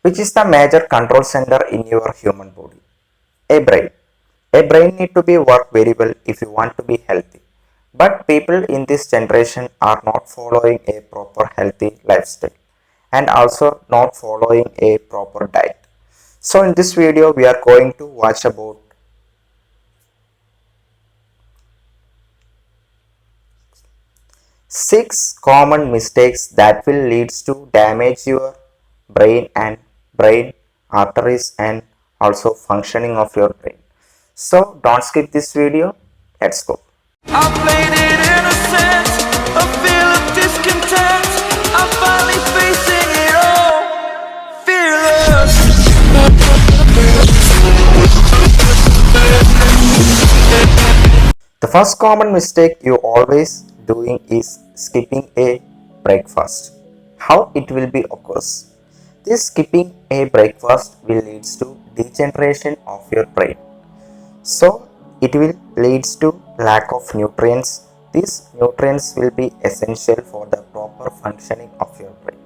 Which is the major control center in your human body? A brain. A brain need to be work very well if you want to be healthy. But people in this generation are not following a proper healthy lifestyle and also not following a proper diet. So in this video we are going to watch about 6 common mistakes that will leads to damage your brain and brain arteries and also functioning of your brain. So don't skip this video. Let's go. I played it innocent, a feel of discontent. I'm finally facing it all, fearless. The first common mistake you always doing is skipping a breakfast. How it will be occurs? This skipping a breakfast will leads to degeneration of your brain. So it will leads to lack of nutrients. These nutrients will be essential for the proper functioning of your brain.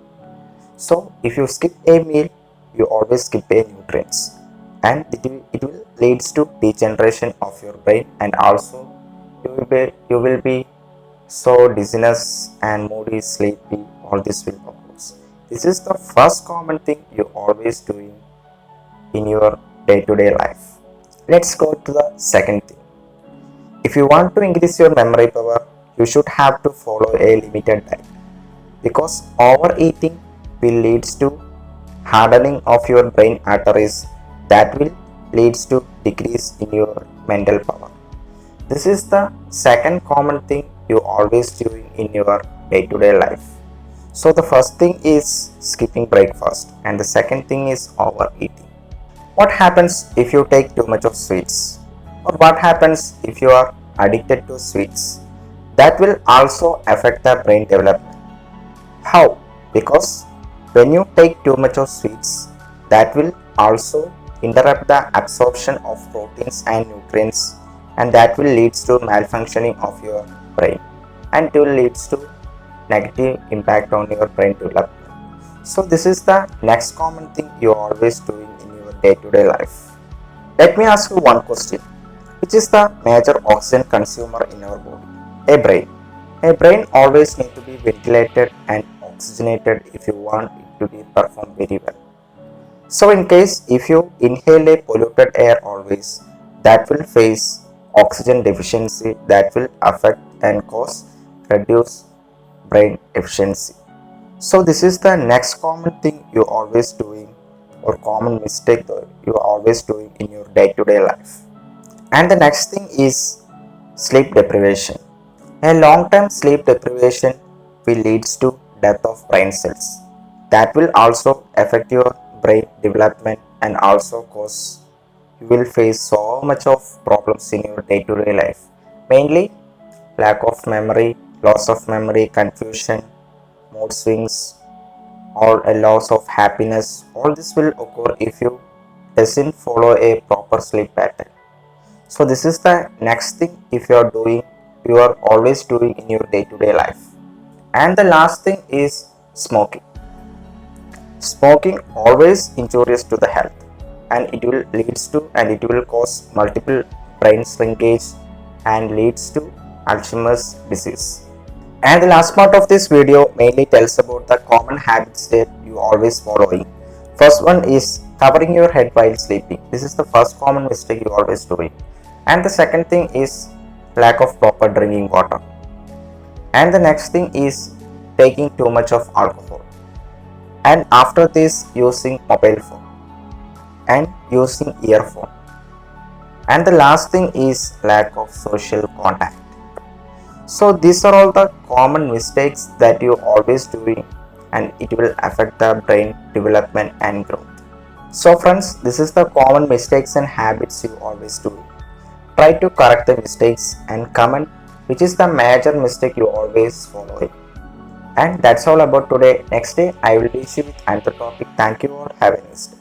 So if you skip a meal, you always skip a nutrients, and it will leads to degeneration of your brain, and also you will be so dizziness and moody, sleepy. All this will occur. This is the first common thing you always doing in your day-to-day life. Let's go to the second thing. If you want to increase your memory power, you should have to follow a limited diet, because overeating will leads to hardening of your brain arteries, that will leads to decrease in your mental power. This is the second common thing you always doing in your day-to-day life. So the first thing is skipping breakfast and the second thing is overeating. What happens if you take too much of sweets? Or what happens if you are addicted to sweets? That will also affect the brain development. How? Because when you take too much of sweets, that will also interrupt the absorption of proteins and nutrients, and that will leads to malfunctioning of your brain, and it will leads to negative impact on your brain development. So this is the next common thing you are always doing in your day-to-day life. Let me ask you one question. Which is the major oxygen consumer in our body? A brain. A brain always need to be ventilated and oxygenated if you want it to be perform very well. So in case if you inhale a polluted air always, that will face oxygen deficiency, that will affect and cause reduce brain efficiency. So this is the next common thing you always doing, or common mistake that you are always doing in your day-to-day life. And the next thing is sleep deprivation. A long-term sleep deprivation will leads to death of brain cells. That will also affect your brain development and also cause you will face so much of problems in your day-to-day life. Mainly lack of memory, loss of memory, confusion, mood swings, or a loss of happiness. All this will occur if you doesn't follow a proper sleep pattern. So this is the next thing if you are always doing in your day-to-day life. And the last thing is smoking. Smoking always injurious to the health, and it will leads to and it will cause multiple brain shrinkage and leads to Alzheimer's disease. And the last part of this video mainly tells about the common habits that you always following. First one is covering your head while sleeping. This is the first common mistake you always doing. And the second thing is lack of proper drinking water. And the next thing is taking too much of alcohol. And after this, using mobile phone and using earphone. And the last thing is lack of social contact. So these are all the common mistakes that you always doing, and it will affect the brain development and growth. So friends, this is the common mistakes and habits you always do. Try to correct the mistakes and comment which is the major mistake you always follow. And that's all about today. Next day I will teach you with another topic. Thank you all. Have a nice day.